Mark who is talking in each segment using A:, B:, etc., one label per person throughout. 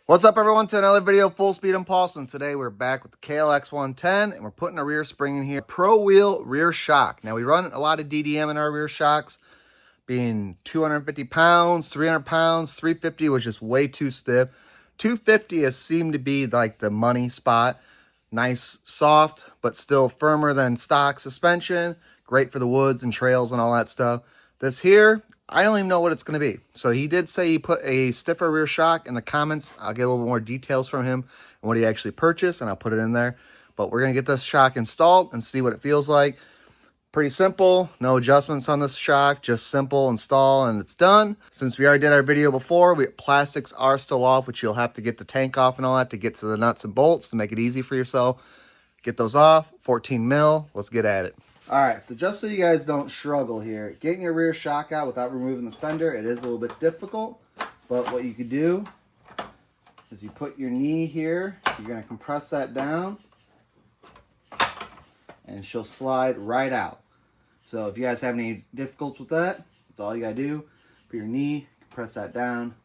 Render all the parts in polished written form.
A: What's up, everyone, to another video, Full Speed Impulse, and today we're back with the Kl110, and we're putting a rear spring in here. Pro wheel rear shock. Now, we run a lot of DDM in our rear shocks, being 250 pounds, 300 pounds, 350 was just way too stiff. 250 has seemed to be like the money spot. Nice, soft, but still firmer than stock suspension. Great for the woods and trails and all that stuff. This here, I don't even know what it's going to be. So he did say he put a stiffer rear shock in the comments. I'll get a little more details from him and what he actually purchased, and I'll put it in there. But we're going to get this shock installed and see what it feels like. Pretty simple. No adjustments on this shock. Just simple install and it's done. Since we already did our video before, plastics are still off, which you'll have to get the tank off and all that to get to the nuts and bolts to make it easy for yourself. Get those off. 14 mil. Let's get at it. All right, so just so you guys don't struggle here, getting your rear shock out without removing the fender, it is a little bit difficult, but what you could do is you put your knee here, you're going to compress that down, and she'll slide right out. So if you guys have any difficulties with that, that's all you got to do. Put your knee, compress that down,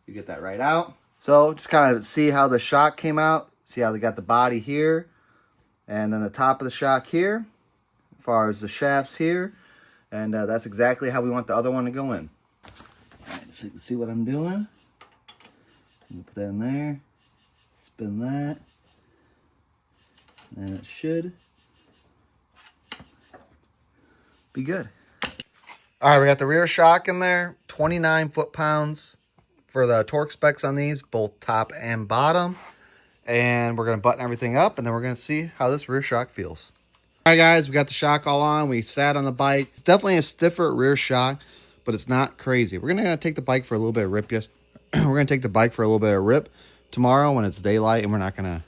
A: you get that right out. So just kind of see how the shock came out, see how they got the body here, and then the top of the shock here. As far as the shafts here, and that's exactly how we want the other one to go in. All right, so you can see what I'm doing. Put that in there, spin that, and it should be good. All right, we got the rear shock in there, 29 foot-pounds for the torque specs on these, both top and bottom. And we're going to button everything up, and then we're going to see how this rear shock feels. All right, guys, we got the shock all on. We sat on the bike. It's definitely a stiffer rear shock, but it's not crazy. We're going to take the bike for a little bit of rip. We're going to take the bike for a little bit of rip tomorrow when it's daylight, and we're going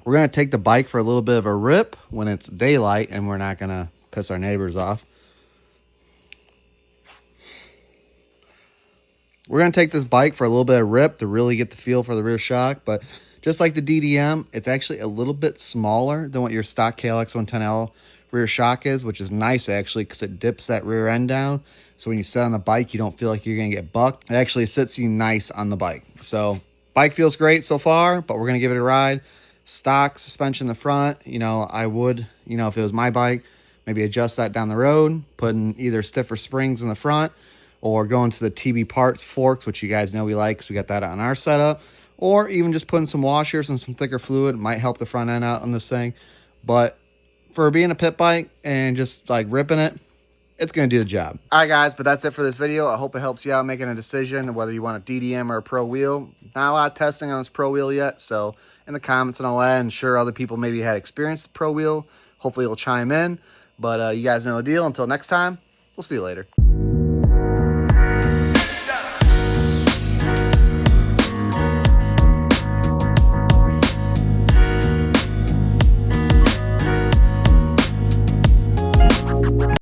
A: to take the bike for a little bit of a rip when it's daylight, and we're not going to piss our neighbors off. We're going to take this bike for a little bit of rip to really get the feel for the rear shock, but just like the DDM, it's actually a little bit smaller than what your stock Kl110L rear shock is, which is nice actually because it dips that rear end down. So when you sit on the bike, you don't feel like you're going to get bucked. It actually sits you nice on the bike. So bike feels great so far, but we're going to give it a ride. Stock suspension in the front, I would, if it was my bike, maybe adjust that down the road, putting either stiffer springs in the front or going to the TB parts forks, which you guys know we like because we got that on our setup. Or even just putting some washers and some thicker fluid might help the front end out on this thing. But for being a pit bike and just like ripping it, it's going to do the job. All right, guys, but that's it for this video. I hope it helps you out making a decision whether you want a DDM or a pro wheel. Not a lot of testing on this pro wheel yet, so in the comments and all that, and sure other people maybe had experienced the pro wheel. Hopefully you'll chime in. But you guys know the deal. Until next time, we'll see you later.